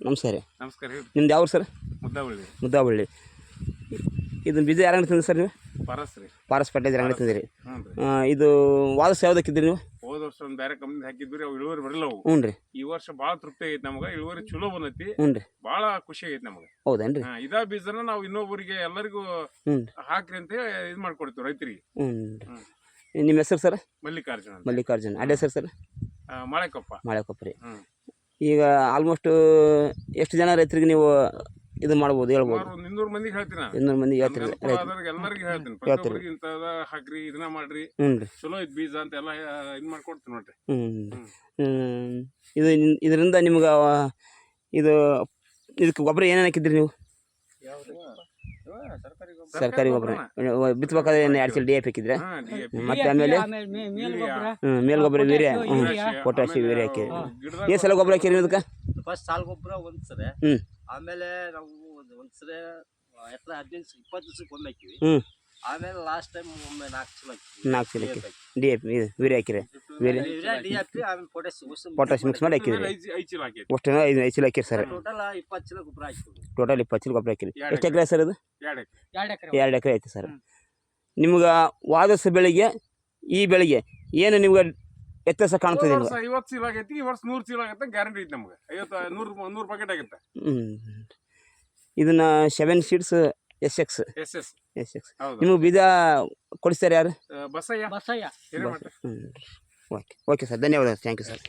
ನಮಸ್ಕಾರ ರೀ. ನಮಸ್ಕಾರ ಹೇಳಿ. ನಿಮ್ದು ಯಾವ ಸರ್? ಮುದ್ದಾವಳ್ಳಿ. ಮುದ್ದಾಬಳ್ಳಿ. ಇದನ್ನ ಬೀಜ ಯಾರು ತಂದ್ರಿ ಸರ್ ನೀವು? ಪಾರಸ್ ರೀ. ಪಾರಸ್ ಪಟ್ಟೇಜ್ ಅಂಗಡಿ ತಂದಿರಿ. ಹ್ಞೂ ರೀ. ಇದು ವಾದಸ್ ಯಾವ್ದಕ್ಕಿದ್ರಿ ನೀವು? ಹೋದ ವರ್ಷ ಒಂದು ಬೇರೆ ಕಂಪ್ನಿ ಹಾಕಿದ್ವಿ, ಅವು ಇಳುವರಿ ಬರಲ್ಲ ಅವು. ಹ್ಞೂ ರೀ. ಈ ವರ್ಷ ಭಾಳ ತೃಪ್ತಿ ಆಗೈತೆ ನಮ್ಗೆ, ಇಳುವರಿ ಚಲೋ ಬಂದೈತಿ. ಹ್ಞೂ ರೀ. ಭಾಳ ಖುಷಿ ಆಗೈತೆ ನಮಗೆ. ಹೌದೇನ್ರಿ? ಇದೇ ಬೀಜನ ನಾವು ಇನ್ನೊಬ್ಬರಿಗೆ ಎಲ್ಲರಿಗೂ ಹಾಕ್ರಿ ಅಂತ ಇದು ಮಾಡ್ಕೊಡ್ತೀವಿ ರೈತರಿಗೆ. ನಿಮ್ಮ ಹೆಸರು ಸರ್? ಮಲ್ಲಿಕಾರ್ಜುನ. ಮಲ್ಲಿಕಾರ್ಜುನ್. ಅಡ್ಡ ಹೆಸರು ಸರ್? ಮಳೆಕೊಪ್ಪ. ಮಳೆಕೊಪ್ಪ ರೀ. ಈಗ ಆಲ್ಮೋಸ್ಟ್ ಎಷ್ಟು ಜನ ರೈತರಿಗೆ ನೀವು ಇದು ಮಾಡ್ಬೋದು ಹೇಳ್ಬೋದು? 200 ಮಂದಿಗೆ ಹೇಳ್ತೀನಿ. 200 ಮಂದಿಗೆ ಹೇಳ್ತೀರಿ? ಎಲ್ಲರಿಗೂ ಹೇಳ್ತೀನಿ, ಪ್ರತಿಯೊಬ್ಬರಿಗೆ ಇಂಥದ ಹಾಕ್ರಿ, ಇದನ್ನ ಮಾಡ್ರಿ, ಚಲೋ ಐತಿ ಬೀಜ ಅಂತ ಎಲ್ಲ ಇದು ಮಾಡ್ಕೊಡ್ತೀನಿ ನೋಡ್ರಿ. ಇದು ಇದರಿಂದ ನಿಮ್ಗೆ ಇದು ಇದಕ್ಕೆ ಗೊಬ್ಬರ ಏನೇನು ಹಾಕಿದ್ರಿ ನೀವು? ಸರ್ಕಾರಿ ಗೊಬ್ಬರ ಬಿತ್ತಬೇಕಾದ್ರೆ 2 ಚೀಲ DAP ಹಾಕಿದ್ರೆ, ಮತ್ತೆ ಆಮೇಲೆ ಮೇಲ್ಗೊಬ್ಬರ ವೀರ್ಯ, ಪೊಟ್ಯಾಶಿಯಂ ವೀರ್ಯ ಹಾಕಿರಿ. ಎಷ್ಟು ಸಲ ಗೊಬ್ಬರ ಹಾಕಿರಿ ಇದಕ್ಕೆ? ಫಸ್ಟ್ ಸಾಲ ಗೊಬ್ಬರ ಒಂದ್ಸರಿ, ಆಮೇಲೆ ನಾವು ಒಂದ್ಸರಿ 15-20 ದಿವಸಕ್ಕೆ ಒಮ್ಮೆ ಹಾಕಿವಿ. ಆಮೇಲೆ ಲಾಸ್ಟ್ ಟೈಮ್ ಒಮ್ಮೆ 4 ಚೀಲ ಹಾಕಿವಿ. DAP ವೀರ್ಯ ಹಾಕಿರಿ. DAP ಆಮೇಲೆ ಪೊಟ್ಯಾಶ್ ಮಿಕ್ಸ್ ಮಾಡಿ ಹಾಕಿದ್ರಿ. ಅಷ್ಟು 5 ಚೀಲ ಹಾಕಿರಿ ಸರ್. ಟೋಟಲ್ 20 ಚೀಲ ಗೊಬ್ಬರ ಹಾಕಿವಿ. ಟೋಟಲ್ 20 ಚೀಲ ಗೊಬ್ಬರ ಹಾಕಿರಿ. ಎಷ್ಟು ಎಕರೆ ಸರ್ ಅದು? 2 ಎಕರೆ ಐತೆ ಸರ್. ನಿಮ್ಗೆ ವಾದಸ ಬೆಳೆಗೆ ಈ ಬೆಳೆಗೆ ಏನು ನಿಮ್ಗೆ ವ್ಯತ್ಯಾಸ ಕಾಣ್ತದೆ? 50 ಚೀಲ ಆಗೈತಿ, ಈ ವರ್ಷ 100 ಚೀಲ ಆಗತ್ತೆ ಗ್ಯಾರಂಟಿ ಐತಿ ನಮ್ಗೆ. 100 ಪ್ಯಾಕೆಟ್ ಆಗುತ್ತೆ. ಇದನ್ನ 7 ಸೀಡ್ಸ್ SX. ನಿಮಗೆ ಬೀಜ ಕೊಡಿಸ್ತಾರೆ ಯಾರು? ಬಸಯ್ಯ. ಓಕೆ ಸರ್, ಧನ್ಯವಾದ. Thank you sir.